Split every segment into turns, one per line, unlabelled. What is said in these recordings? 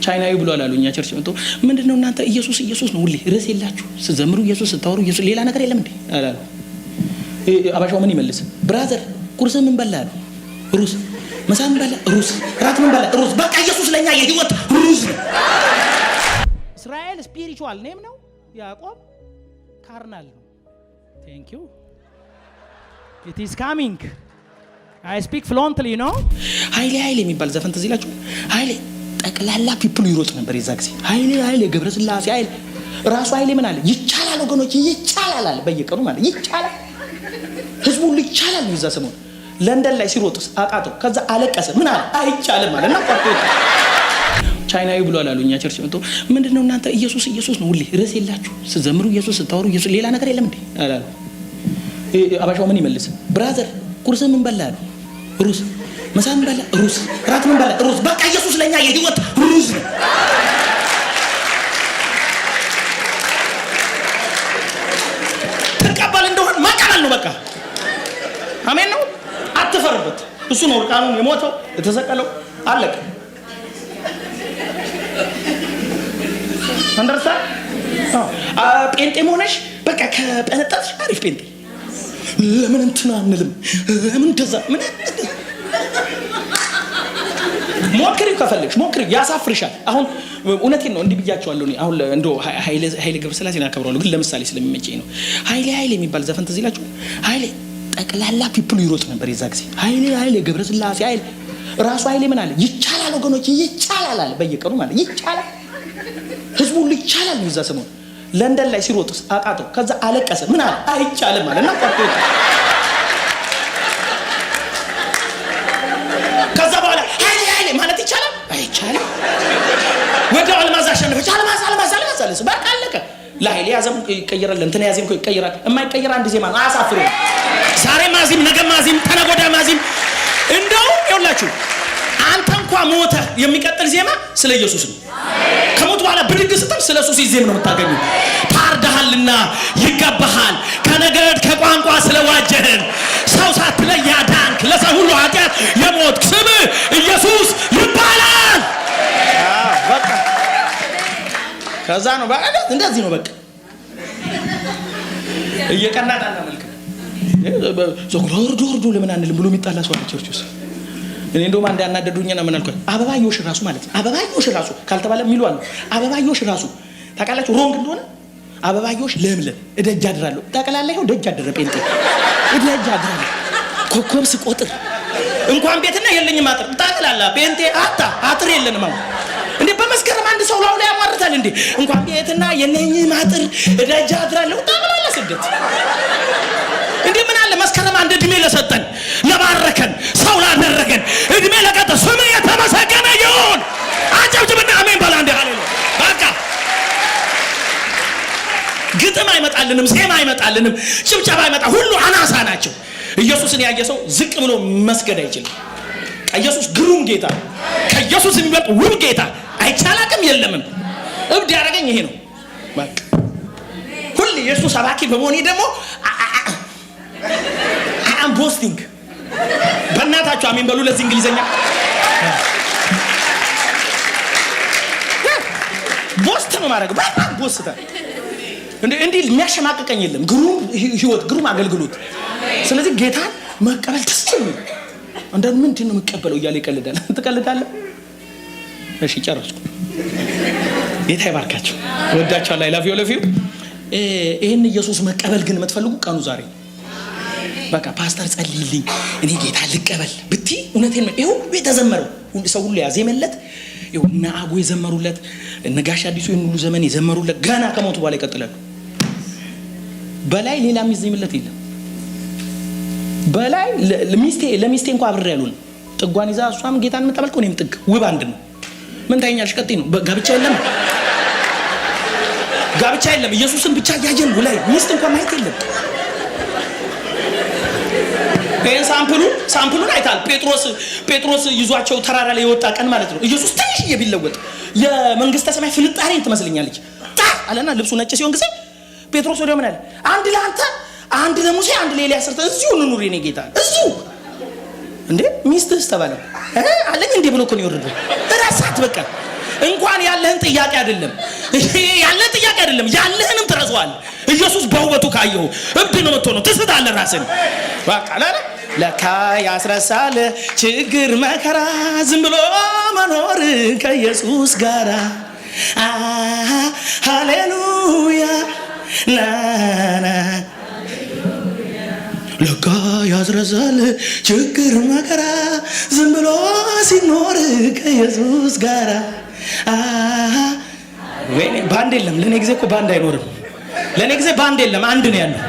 ቻይናዊ ብሏል አሉ እኛ ቸርች መጥቶ ምንድነው እናንተ ኢየሱስ ነው ሁሌ ርዕስ የላችሁ ስትዘምሩ ኢየሱስ ስታወሩ ኢየሱስ ሌላ ነገር የለም እንዴ አላሉ። አባሻው ምን ይመልስ ብራዘር ቁርስ ምን በላ ነው ሩዝ ምሳ ምን በላ ሩዝ ራት ምን በላ ሩዝ በቃ ኢየሱስ ለኛ የህይወት ሩዝ ነው። እስራኤል ስፒሪቹዋል ኔም ነው፣ ያዕቆብ ካርናል ነው። ቴንክ ዩ ኢት ኢዝ ካሚንግ አይ ስፒክ ፍሉዌንትሊ ዩ ኖ። ኃይሌ የሚባል ዘፈን ትዝ ይላችሁ? ኃይሌ ጠቅላላ ፒፕሉ ይሮጥ ነበር የዛ ጊዜ። ኃይሌ ገብረስላሴ ኃይሌ ራሱ ኃይሌ ምን አለ? ይቻላል ወገኖች ይቻላል አለ በየቀኑ ማለት ይቻላል፣ ህዝቡ ሁሉ ይቻላል ነው። ይዛ ሰሞን ለንደን ላይ ሲሮጥስ አቃተው፣ ከዛ አለቀሰ። ምን አለ? አይቻልም አለና ቆርጦ ቻይናዊ ብሏል አሉ እኛ ቸርች መጥቶ ምንድነው እናንተ ኢየሱስ ነው ሁሌ ርዕስ የላችሁ ስትዘምሩ ኢየሱስ ስታወሩ ኢየሱስ ሌላ ነገር የለም እንዴ አላሉ። አባሻው ምን ይመልስ ብራዘር ቁርስ ምን በላ ነው ሩዝ ምሳ ምን በላ ሩዝ ራት ምን በላ ሩዝ በቃ ኢየሱስ ለኛ የህይወት ሩዝ ነው። ተቀበል እንደሆነ መቀበል ነው በቃ አሜን ነው። አትፈርበት። እሱ ነው ቃሉን የሞተው የተሰቀለው አለቀ። አንደርሳ ጴንጤ ሆነሽ በቃ ከጴንጤሽ አሪፍ ጴንጤ ለምን እንትና አንልም ለምን እንደዛ ምን ሞክሪው ከፈለግሽ ሞክሪው ያሳፍርሻል። አሁን እውነቴን ነው እንዲህ ብያቸዋለሁ። አሁን እንደው ኃይሌ ገብረስላሴን አከብራለሁ ግን ለምሳሌ ስለሚመቸኝ ነው። ኃይሌ የሚባል ዘፈን ትዝ ይላችሁ? ኃይሌ ጠቅላላ ፒፕሉ ይሮጥ ነበር የዛ ጊዜ። ኃይሌ ገብረስላሴ ኃይሌ ራሱ ኃይሌ ምን አለ? ይቻላል ወገኖች ይቻላል አለ በየቀኑ ማለት ይቻላል፣ ህዝቡ ሁሉ ይቻላል ነው። ይዛ ሰሞን ለንደን ላይ ሲሮጥስ አቃተው፣ ከዛ አለቀሰ። ምን አለ? አይቻልም አለና ቆርጦ ከዛ በኋላ ኃይሌ ማለት ይቻላል አይቻልም። ወደ አልማዝ አሸነፈች። አልማዝ አለስ በቃ አለቀ። ለኃይሌ ያዘም ይቀየራል፣ እንትና ያዘም ይቀየራል። የማይቀየር አንድ ዜማ ነው። አያሳፍሩ። ዛሬ ማዚም ነገ ማዚም ተነጎዳ ማዚም እንደው ይኸውላችሁ አንተ እንኳን ሞተ የሚቀጥል ዜማ ስለ ኢየሱስ ነው። ከሞት በኋላ ብድግ ስትል ስለ ኢየሱስ ዜማ ነው የምታገኙ። ታርደሃልና ይገባሃል፣ ከነገድ ከቋንቋ ስለዋጀህን ሰው ሳትለይ ያዳንክ ለሰው ሁሉ ኃጢአት የሞት ስም ኢየሱስ ይባላል። በቃ ከዛ ነው በቃ እንደዚህ ነው በቃ እየቀናጣና መልክ ዞርዶ ለምን አንልም ብሎ የሚጣላ ሰው አለ ቸርች ውስጥ። እኔ እንደውም አንድ ያናደዱኝና ምን አልኳት? አበባዮሽ ራሱ ማለት ነው አበባዮሽ ራሱ ካልተባለ የሚሉ አሉ። አበባዮሽ ራሱ ታውቃላችሁ ሮንግ እንደሆነ። አበባዮሽ ለምለም እደጅ አድራለሁ ጠቅላላ ይኸው ደጅ አድረ ጴንጤ እደጅ አድራለሁ ኮከብ ስቆጥር እንኳን ቤትና የለኝም አጥር ጠቅላላ ጴንጤ አጥር የለንም አሁን እንዴ በመስከረም አንድ ሰው ላይ ያማርታል እንዴ እንኳን ቤትና የለኝም አጥር እደጅ አድራለሁ ጠቅላላ ስደት እንዴ ምን አለ መስከረም አንድ እድሜ ለሰጠን ለባረከን ሰው ላደረገን እድሜ ለቀጠ ስም የተመሰገነ ይሁን። አጨብጭብና አሜን በላ እንደ ሃሌሉያ። በቃ ግጥም አይመጣልንም፣ ዜማ አይመጣልንም፣ ጭብጨባ አይመጣ፣ ሁሉ አናሳ ናቸው። ኢየሱስን ያየ ሰው ዝቅ ብሎ መስገድ አይችልም። ኢየሱስ ግሩም ጌታ፣ ከኢየሱስ የሚበልጥ ውብ ጌታ አይቻላቅም የለምም። እብድ ያደረገኝ ይሄ ነው። በቃ ሁሉ ኢየሱስ ሰባኪ በመሆኔ ደግሞ አም ቦስቲንግ በእናታችሁ አሜን በሉ። ለዚህ እንግሊዘኛ ቦስት ነው ማድረግ በጣም ቦስታ እንዴ የሚያሸማቅቀኝ የለም። ግሩም ህይወት፣ ግሩም አገልግሎት። ስለዚህ ጌታን መቀበል ተስፋ ነው። አንዳንዱ ምንድን ነው የምቀበለው እያለ ይቀልዳል። ትቀልዳለህ? እሺ ጨረስኩ። ጌታ ይባርካችሁ። ወዳችኋለሁ። አይ ላቭ ዩ ላቭ ዩ። ይሄን ኢየሱስ መቀበል ግን የምትፈልጉ ቀኑ ዛሬ በቃ ፓስተር ጸልይልኝ እኔ ጌታ ልቀበል ብቲ እውነቴን ነው። ይሄው የተዘመረው ሰው ሁሉ ያዜመለት ይሄው እና አጎ የዘመሩለት እነ ጋሽ አዲሱ ሁሉ ዘመን የዘመሩለት ገና ከሞቱ በኋላ ይቀጥላሉ። በላይ ሌላ የሚዘምለት የለም። በላይ ለሚስቴ እንኳን አብሬ ያሉን ጥጓን ይዛ እሷም ጌታን የምትጠበልቀው እኔም ጥግ ውብ አንድ ነው። ምን ታይኛለሽ? ቀጥይ ነው። ጋብቻ የለም ጋብቻ የለም። ኢየሱስን ብቻ ያየን ላይ ሚስት እንኳን ማየት የለም። ሳምፕሉን አይታል። ጴጥሮስ ይዟቸው ተራራ ላይ የወጣ ቀን ማለት ነው። ኢየሱስ ትንሽ ቢለወጥ የመንግስተ ሰማይ ፍልጣሬን ትመስለኛለች አለና ልብሱ ነጭ ሲሆን ጊዜ ጴጥሮስ ወዲያው ምን አለ? አንድ ለአንተ አንድ ለሙሴ አንድ ለኤልያስ ሰርተ እዚሁ እንኑር የኔ ጌታ እዚሁ እንዴ ሚስትስ ተባለ አለኝ እንዴ ብሎ እኮ ነው የወረደው። እራሳት በቃ እንኳን ያለህን ጥያቄ አይደለም ያለህን ጥያቄ አይደለም ያለህንም ትረሳዋለህ። ኢየሱስ በውበቱ ካየው እብድ ነው የምትሆነው፣ ትስታለህ ራስን። በቃ ለካ ያስረሳል ችግር መከራ ዝም ብሎ መኖር ከኢየሱስ ጋራ። ሃሌሉያ ናና ለካ ያስረሳል ችግር መከራ ዝም ብሎ ሲኖር ከኢየሱስ ጋራ። ወይኔ ባንድ የለም ለኔ ጊዜ እኮ ባንድ አይኖርም። ለኔ ጊዜ ባንድ የለም አንድ ነው ያለው።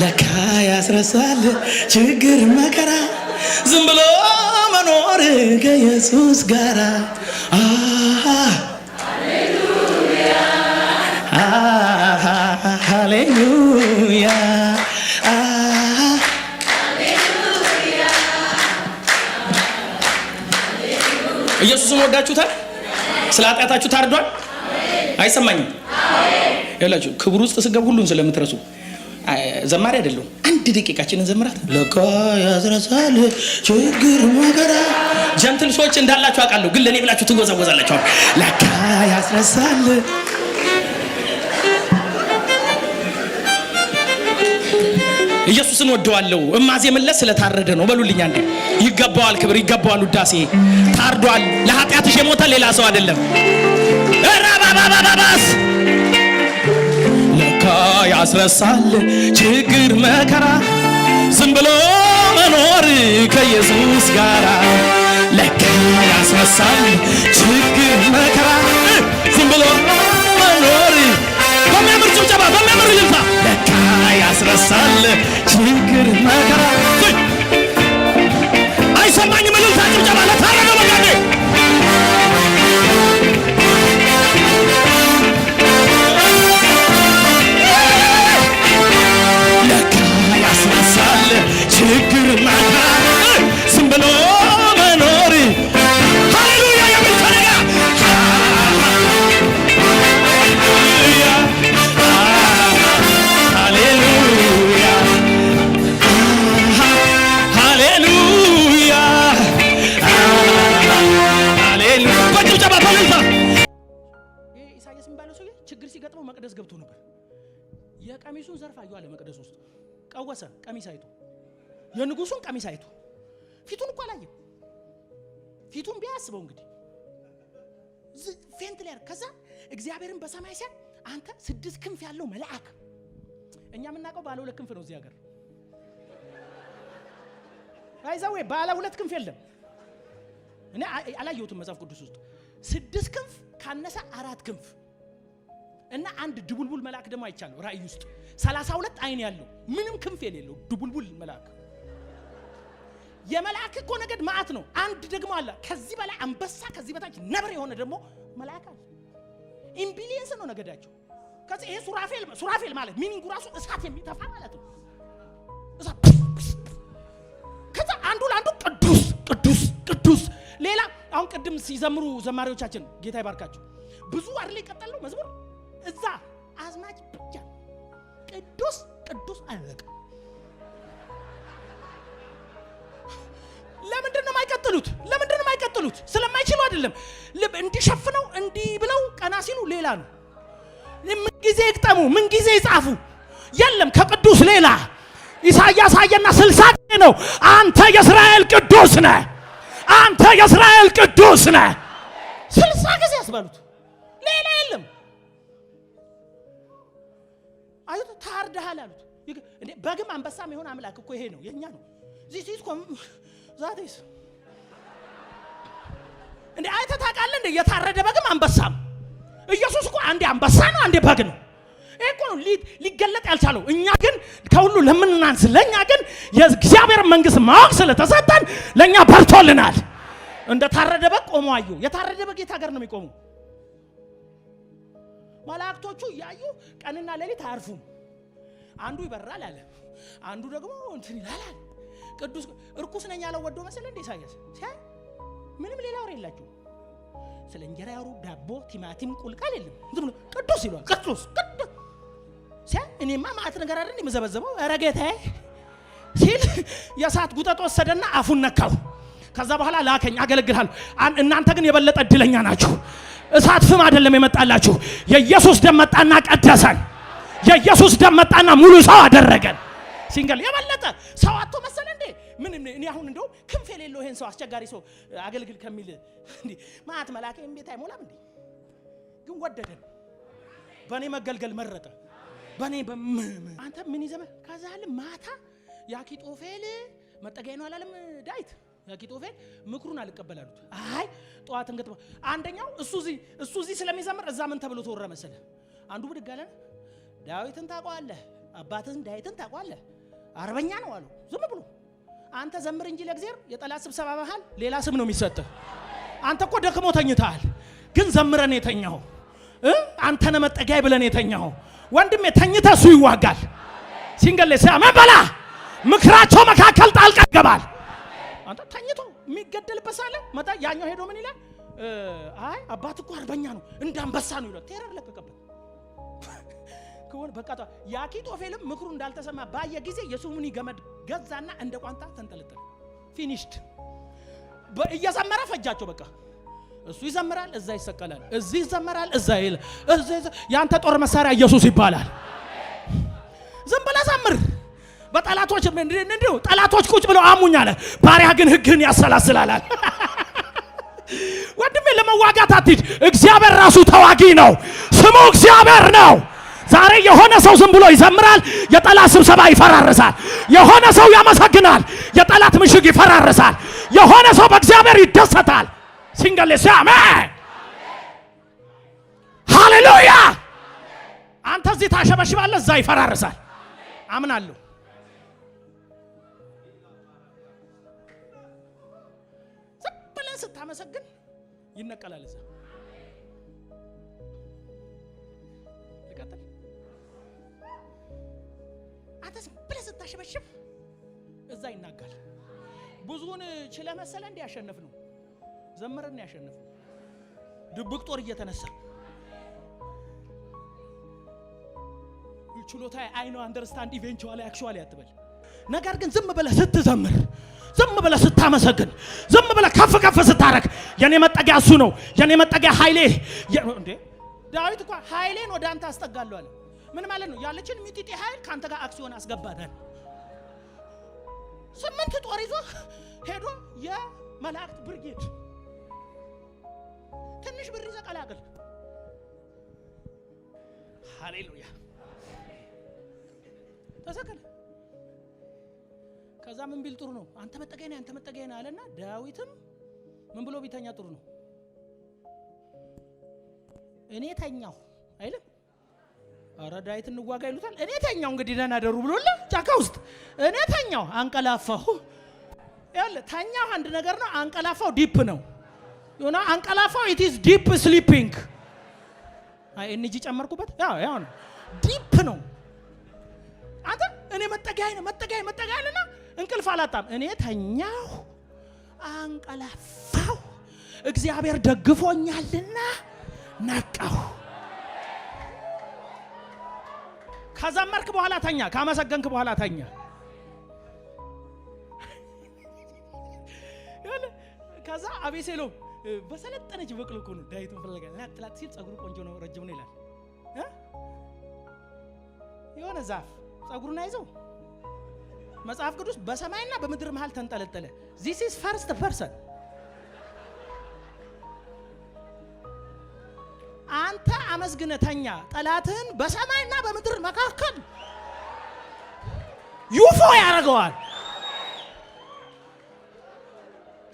ለካ ያስረሳል ችግር መከራ ዝም ብሎ መኖር ከኢየሱስ ጋራ። ሃሌሉያ ኢየሱስን ወዳችሁታል? ስለ ኃጢአታችሁ ታርዷል? አይሰማኝም? ይላችሁ ክብር ውስጥ ስገብ ሁሉን ስለምትረሱ ዘማሪ አይደለም። አንድ ደቂቃችንን ዘምራት። ለካ ያስረሳል ችግር መከራ። ጀንትል ሰዎች እንዳላችሁ አውቃለሁ፣ ግን ለኔ ብላችሁ ትወዛወዛላችሁ። ለካ ያስረሳል ኢየሱስን ወደዋለሁ እማዜምለት ስለታረደ ነው በሉልኝ አንዴ። ይገባዋል ክብር፣ ይገባዋል ውዳሴ። ታርዷል። ለኃጢአትሽ የሞተ ሌላ ሰው አይደለም። ራባባባባስ ለካ ያስረሳል ችግር መከራ ዝም ብሎ መኖር ከኢየሱስ ጋራ። ለካ ያስረሳል ችግር መከራ ዝም ብሎ መኖር። በሚያምር ጭብጨባ፣ በሚያምር ልልታ። ለካ ያስረሳል ችግር መከራ። አይሰማኝም ልልታ ጭብጨባ ለታረገ በጋዴ። ለካ ያስረሳል ችግር መከራ ዝም ብሎ መኖር። ሃሌሉያ የሚል ፈለጋ ችግር ሲገጥመው መቅደስ ገብቶ ነበር። የቀሚሱን ዘርፍ አየሁ አለ መቅደስ ውስጥ ቀወሰ። ቀሚስ አይቶ የንጉሱን ቀሚስ አይቶ ፊቱን እኮ አላየም። ፊቱን ቢያስበው እንግዲህ ፌንት ላይ ከዛ እግዚአብሔርን በሰማይ ሲያ አንተ 6 ክንፍ ያለው መልአክ። እኛ የምናውቀው ባለ 2 ክንፍ ነው እዚህ ሀገር። አይዛው ባለ 2 ክንፍ የለም። እኔ አላየሁትም መጽሐፍ ቅዱስ ውስጥ 6 ክንፍ ካነሰ 4 ክንፍ እና አንድ ድቡልቡል መልአክ ደግሞ አይቻለሁ ራእይ ውስጥ 32 አይን ያለው ምንም ክንፍ የሌለው ድቡልቡል መልአክ። የመልአክ እኮ ነገድ ማአት ነው። አንድ ደግሞ አለ ከዚህ በላይ አንበሳ ከዚህ በታች ነብር የሆነ ደግሞ መልአክ አለ። ኢምቢሊየንስ ነው ነገዳቸው። ከዚህ ይሄ ሱራፌል ማለት ሚኒንጉ ራሱ እሳት የሚተፋ ማለት ነው። እሳት ከዛ አንዱ ለአንዱ ቅዱስ ቅዱስ ቅዱስ። ሌላ አሁን ቅድም ሲዘምሩ ዘማሪዎቻችን ጌታ ይባርካቸው ብዙ አይደል ይቀጥላል መዝሙር እዛ አዝማች ብቻ ቅዱስ ቅዱስ አይበቃ። ለምንድን ነው የማይቀጥሉት? ለምንድን ነው የማይቀጥሉት? ስለማይችሉ አይደለም። እንዲሸፍነው እንዲህ ብለው ቀና ሲሉ ሌላ ነው። ምን ጊዜ ይቅጠሙ፣ ምን ጊዜ ይጻፉ። የለም ከቅዱስ ሌላ። ኢሳይያስ አየና 60 ነው አንተ የእስራኤል ቅዱስ ነህ፣ አንተ የእስራኤል ቅዱስ ነህ 60 ጊዜ ያስባሉት። ሌላ የለም። አይቶ ታርደሃል አሉት። እንዴ በግም አንበሳም ይሆን አምላክ እኮ ይሄ ነው የኛ ነው። ዚስ ኢዝ ዛቴስ እንዴ አይተ ታውቃለህ እንዴ የታረደ በግም አንበሳም። ኢየሱስ እኮ አንዴ አንበሳ ነው አንዴ በግ ነው። ይሄ እኮ ነው ሊገለጥ ያልቻለው። እኛ ግን ከሁሉ ለምንናንስ፣ ለኛ ግን የእግዚአብሔር መንግስት ማወቅ ስለተሰጠን ለኛ በርቶልናል። እንደ ታረደ በግ ቆሞ አዩ። የታረደ በግ የት ሀገር ነው የሚቆመው? መላእክቶቹ ያዩ ቀንና ሌሊት አያርፉም። አንዱ ይበራል አለ፣ አንዱ ደግሞ እንትን ይላል። ቅዱስ እርኩስ ነኝ ያለው ወዶ መሰለ እንደ ኢሳይያስ ሲያ ምንም ሌላ ወሬ የላችሁ። ስለ እንጀራ ያወሩ ዳቦ፣ ቲማቲም፣ ቁልቋል የለም። ዝም ብሎ ቅዱስ ይሏል። ቅዱስ ቅዱስ ሲያ እኔማ ማአት ነገር አይደል የመዘበዘበው ኧረ ጌታዬ ሲል የእሳት ጉጠት ወሰደና አፉን ነካው።
ከዛ በኋላ ላከኝ አገለግልሃለሁ። እናንተ ግን የበለጠ እድለኛ ናችሁ። እሳት ፍም አይደለም የመጣላችሁ። የኢየሱስ ደም መጣና ቀደሰን። የኢየሱስ ደም መጣና ሙሉ ሰው አደረገን። ሲንገል የበለጠ ሰው አጥቶ መሰለ እንዴ? ምን እኔ አሁን እንደው ክንፍ የሌለው ይሄን ሰው አስቸጋሪ ሰው አገልግል ከሚል እንዴ ማት መላከኝ ቤት አይሞላም እንዴ? ግን ወደደን። በኔ መገልገል መረጠ። በኔ አንተ ምን ይዘመ ከዛል ማታ ያኪጦፌል መጠገይ ነው አላለም ዳዊት። ያኪጦፌል ምክሩን አልቀበላሉት። አይ ጧት እንግዲህ አንደኛው እሱ እዚህ ስለሚዘምር እዛ ምን ተብሎ ተወራ መሰለ? አንዱ ብድግ አለ። ዳዊትን ታውቀዋለህ? አባትህን ዳዊትን ታውቀዋለህ? አርበኛ ነው አሉ። ዝም ብሎ አንተ ዘምር እንጂ ለእግዚአብሔር የጠላት ስብሰባ መሃል ሌላ ስም ነው የሚሰጥህ። አንተ እኮ ደክሞ ተኝተሃል፣ ግን ዘምረን የተኛው አንተ ነህ መጠጊያ ብለን የተኛው ወንድሜ ተኝተህ እሱ ይዋጋል። ሲንገል ለሰማን በላ ምክራቸው መካከል ጣልቃ ይገባል። አንተ ተኝቶ የሚገደልበት ሳለ መጣ ያኛው ሄዶ ምን ይላል? አይ አባት እኮ አርበኛ ነው እንደ አንበሳ ነው ይላል። ቴረር ለቀቀበት ከሆነ በቃ ያኪጦፌልም ምክሩ እንዳልተሰማ ባየ ጊዜ የሱሙኒ ገመድ ገዛና እንደ ቋንጣ ተንጠለጠለ። ፊኒሽድ እየዘመረ ፈጃቸው። በቃ እሱ ይዘምራል፣ እዛ ይሰቀላል፣ እዚህ ይዘምራል፣ እዛ ይል ያንተ ጦር መሳሪያ ኢየሱስ ይባላል። ዝም ብለህ ዘምር። በጠላቶች እንዴው ጠላቶች ቁጭ ብለው አሙኝ አለ። ባሪያ ግን ሕግህን ያሰላስላል። ወንድሜ ለመዋጋት አትሂድ። እግዚአብሔር ራሱ ተዋጊ ነው። ስሙ እግዚአብሔር ነው። ዛሬ የሆነ ሰው ዝም ብሎ ይዘምራል፣ የጠላት ስብሰባ ይፈራረሳል። የሆነ ሰው ያመሰግናል፣ የጠላት ምሽግ ይፈራረሳል። የሆነ ሰው በእግዚአብሔር ይደሰታል። ሲንገል አሜን ሃሌሉያ። አንተ እዚህ ታሸበሽባለህ፣ እዛ ይፈራረሳል። አምናለሁ። ዝም ብለህ ስታመሰግን ይነቀላል። እዛ ልቀጥል። አንተ ዝም ብለህ ስታሸበሽብ እዛ ይናጋል። ብዙውን ችለ መሰለ እንደ ያሸነፍ ነው ዘመረን ያሸነፍ ድብቅ ጦር እየተነሳ ችሎታ አይ ነው አንደርስታንድ ኢቨንቹዋሊ አክቹዋሊ አትበል። ነገር ግን ዝም ብለህ ስትዘምር፣ ዝም ብለህ ስታመሰግን፣ ዝም ብለህ ከፍ ከፍ ስታረክ የኔ መጠጊያ እሱ ነው፣ የኔ መጠጊያ ኃይሌ እንዴ ዳዊት እኮ ኃይሌን ወደ አንተ አስጠጋለሁ አለ። ምን ማለት ነው? ያለችን ሚጢጢ ኃይል ካንተ ጋር አክሲዮን አስገባታል። 8 ጦር ይዞ ሄዶ የመላእክት ብርጌድ ትንሽ ብር ይዘህ ቀላቅል። ሃሌሉያ ተሰቀለ። ከዛ ምን ቢል ጥሩ ነው? አንተ መጠገኛ ነህ፣ አንተ መጠገኛ ነህ አለና ዳዊትም ምን ብሎ ቢተኛ ጥሩ ነው? እኔ ተኛው አይልም? አረ ዳዊት እንዋጋ ይሉታል። እኔ ተኛው እንግዲህ ደህና ደሩ ብሎላ ጫካ ውስጥ እኔ ተኛው አንቀላፋሁ። ያለ ተኛው አንድ ነገር ነው፣ አንቀላፋው ዲፕ ነው። ዮና አንቀላፋው it is deep sleeping። አይ እንጂ ጨመርኩበት። ያው ነው ዲፕ ነው። አንተ እኔ መጠጊያ ነኝ መጠጊያ ነና እንቅልፍ አላጣም። እኔ ተኛው አንቀላፋው፣ እግዚአብሔር ደግፎኛልና ነቃው። ከዘመርክ በኋላ ተኛ፣ ካመሰገንክ በኋላ ተኛ። ከዛ አቤሴሎም በሰለጠነች በቅሎ እኮ ነው ዳዊትን ፈለገ። ላጥላት ሲል ጸጉሩ ቆንጆ ነው ረጅም ነው ይላል። የሆነ ዛፍ ጸጉሩን አይዘው መጽሐፍ ቅዱስ በሰማይና በምድር መሃል ተንጠለጠለ። this is first person። አንተ አመስግነተኛ ጠላትህን በሰማይና በምድር መካከል ዩፎ ያደርገዋል።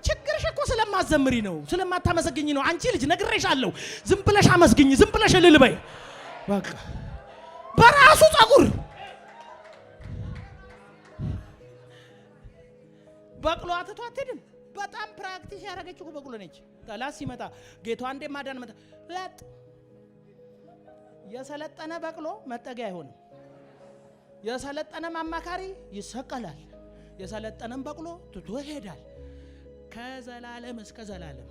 ችግርሽ እኮ ስለማዘምሪ ነው፣ ስለማታመሰግኝ ነው። አንቺ ልጅ ነግሬሻለሁ፣ ዝም ብለሽ አመስግኝ፣ ዝም ብለሽ እልል በይ። በቃ በራሱ ጸጉር በቅሎ አትቷ አትሄድም። በጣም ፕራክቲስ ያደረገችው በቅሎ ነች። ጠላት ሲመጣ ጌታዋ እንደ ማዳን መጣ ለጥ የሰለጠነ በቅሎ መጠጊያ አይሆንም። የሰለጠነ ማማካሪ ይሰቀላል። የሰለጠነም በቅሎ ትቶ ይሄዳል። ከዘላለም እስከ ዘላለም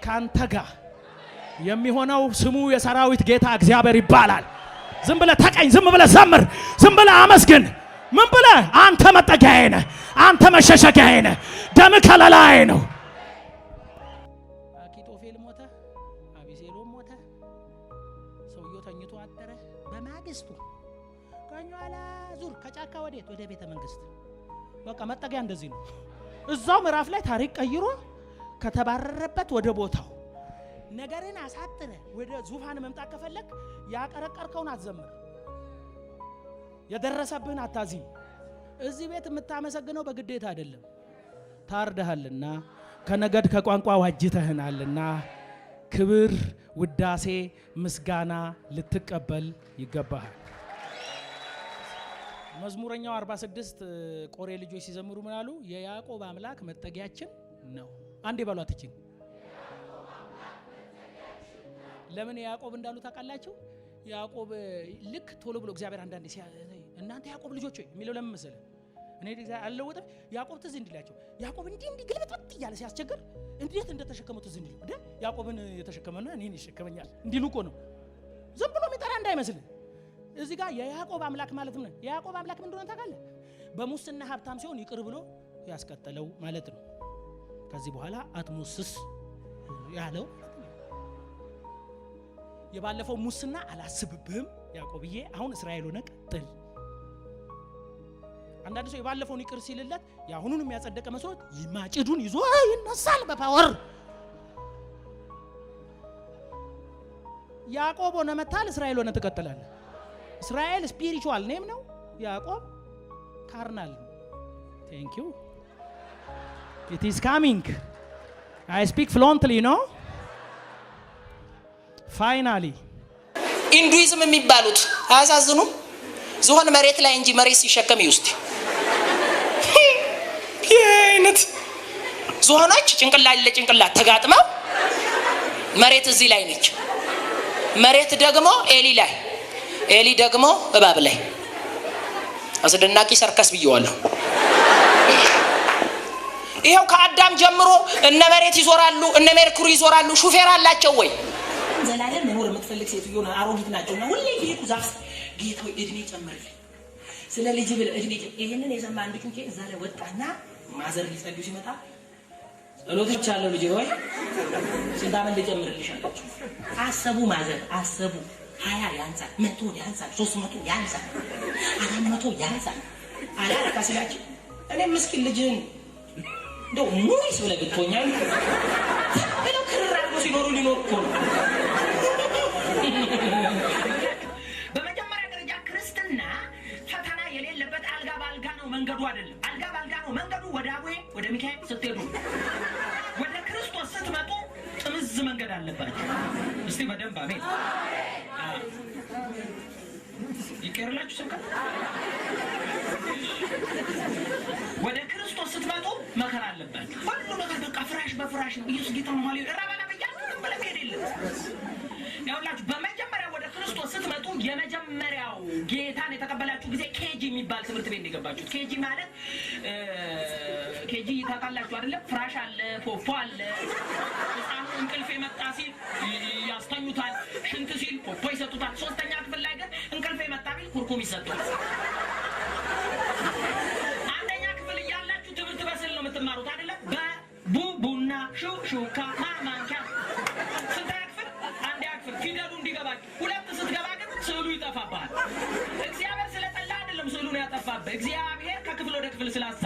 ካንተ ጋር የሚሆነው ስሙ የሰራዊት ጌታ እግዚአብሔር ይባላል። ዝም ብለህ ተቀኝ፣ ዝም ብለህ ዘምር፣ ዝም ብለህ አመስግን። ምን ብለህ? አንተ መጠጊያዬ ነህ፣ አንተ መሸሸጊያዬ ነህ፣ ደም ከለላዬ ነው።
አኪጦፌል ሞተ፣ አቤሴሎም ሞተ፣ ሰውየው ተኝቶ አደረ። በማግስቱ ከኋላ ዙር፣ ከጫካ ወዴት? ወደ ቤተ መንግስት። በቃ መጠጊያ እንደዚህ ነው። እዛው ምዕራፍ ላይ ታሪክ ቀይሮ ከተባረረበት ወደ ቦታው ነገርን አሳጥረ ወደ ዙፋን መምጣት ከፈለክ ያቀረቀርከውን አትዘምር፣ የደረሰብህን አታዚም። እዚህ ቤት የምታመሰግነው በግዴታ አይደለም። ታርደሃልና ከነገድ ከቋንቋ ዋጅተህናልና ክብር፣ ውዳሴ፣ ምስጋና ልትቀበል ይገባሃል። መዝሙረኛው 46 ቆሬ ልጆች ሲዘምሩ ምን አሉ? የያዕቆብ አምላክ መጠጊያችን ነው። አንዴ በሏት እቺን። ለምን ያዕቆብ እንዳሉ ታውቃላችሁ? ያዕቆብ ልክ ቶሎ ብሎ እግዚአብሔር አንዳንዴ እናንተ ያዕቆብ ልጆች ሆይ የሚለው ለምን መሰለ? እኔ እግዚአብሔር አልለወጥም። ያዕቆብ ትዝ እንዲላቸው ያዕቆብ እንዲህ ግልብጥ እያለ ሲያስቸግር እንዴት እንደተሸከመው ትዝ እንዲል እንዴ ያዕቆብን የተሸከመና እኔን ይሸከመኛል እንዲሉ እኮ ነው። ዝም ብሎ የሚጠራ እንዳይመስል። እዚህ ጋር የያዕቆብ አምላክ ማለት ነው። የያዕቆብ አምላክ ምን እንደሆነ ታውቃለህ? በሙስና ሀብታም ሲሆን ይቅር ብሎ ያስቀጠለው ማለት ነው። ከዚህ በኋላ አትሙስስ ያለው የባለፈው ሙስና አላስብብህም ያዕቆብዬ፣ አሁን እስራኤል ሆነ ቀጥል። አንዳንድ ሰው የባለፈውን ይቅር ሲልለት ያሁኑን የሚያጸደቀ መስሎት ማጭዱን ይዞ ይነሳል በፓወር። ያዕቆብ ሆነ መታል፣ እስራኤል ሆነ ትቀጥላለህ። እስራኤል ስፒሪቹዋል ኔም ነው፣ ያዕቆብ ካርናል ነው። ቴንክ ዩ it is coming. I speak fluently, you know. Finally ኢንዱይዝም የሚባሉት አያሳዝኑም? ዝሆን መሬት ላይ እንጂ መሬት ሲሸከም ይውስጥ አይነት ዝሆኖች ጭንቅላት ለጭንቅላት ተጋጥመው መሬት እዚህ ላይ ነች። መሬት ደግሞ ኤሊ ላይ፣ ኤሊ ደግሞ እባብ ላይ። አስደናቂ ሰርከስ ብየዋለሁ። ይሄው ከአዳም ጀምሮ እነ መሬት ይዞራሉ፣ እነ ሜርኩሪ ይዞራሉ። ሹፌር አላቸው ወይ? ዘላለም መኖር የምትፈልግ ሴትዮ ነው። አሮጊት ናቸውና ሁሌ ጌቱ ዛፍ ጌታ እድሜ ጨምርልኝ፣ ስለ ልጅ ብለ እድሜ። ይሄንን የሰማ አንድ ጩጬ እዛ ላይ ወጣና ማዘር ሊጸልዩ ሲመጣ ጸሎቶች አለው ልጅ ሆይ ስንት ዓመት ልጨምርልሽ አላቸው። አሰቡ ማዘር አሰቡ። 20 ያንሳል፣ 100 ያንሳል፣ 300 ያንሳል፣ 400 ያንሳል። አላረካ ሲላችሁ እኔ ምስኪን ልጅን እንደው ሙሪስ ብለህ ብትሆኛል ብለው ክርር አድርገው ሲኖሩ ሊኖር እኮ ነው። በመጀመሪያ ደረጃ ክርስትና ፈተና የሌለበት አልጋ ባልጋ ነው መንገዱ አይደለም። አልጋ ባልጋ ነው መንገዱ ወደ አቡዬ ወደ ሚካኤል ስትሄዱ፣ ወደ ክርስቶስ ስትመጡ ጥምዝ መንገድ አለባችሁ። እስቲ በደንብ አሜን። ይቀርላችሁ ስብከት። ወደ ክርስቶስ ስትመጡ መከራ አለባችሁ። ሁሉ ነገር በቃ ፍራሽ በፍራሽ ነው። ኢየሱስ ጌታ ነው ማለት ረባና በያሉ በለከ አይደለም። ያውላችሁ በመጀመሪያ ወደ ክርስቶስ ስትመጡ የመጀመሪያው ጌታን የተቀበላችሁ ጊዜ ኬጂ የሚባል ትምህርት ቤት እንደገባችሁ። ኬጂ ማለት ኬጂ ታውቃላችሁ አይደለ? ፍራሽ አለ፣ ፖፖ አለ። ህፃኑ እንቅልፍ የመጣ ሲል ያስተኙታል፣ ሽንት ሲል ፖፖ ይሰጡታል። ሶስተኛ ክፍል ላይ ግን እንቅልፍ የመጣ ቢል ኩርኩም ይሰጡታል። አንደኛ ክፍል እያላችሁ ትምህርት በስል ነው የምትማሩት አይደለ? በቡና ሹካ ማማንካ። ስንተኛ ክፍል? አንደኛ ክፍል ፊደሉ እንዲገባችሁ። ሁለት ስትገባ ግን ስዕሉ ይጠፋብሃል። እግዚአብሔር ስለጠላ አይደለም ስዕሉን ያጠፋብህ፣ እግዚአብሔር ከክፍል ወደ ክፍል ስላሳ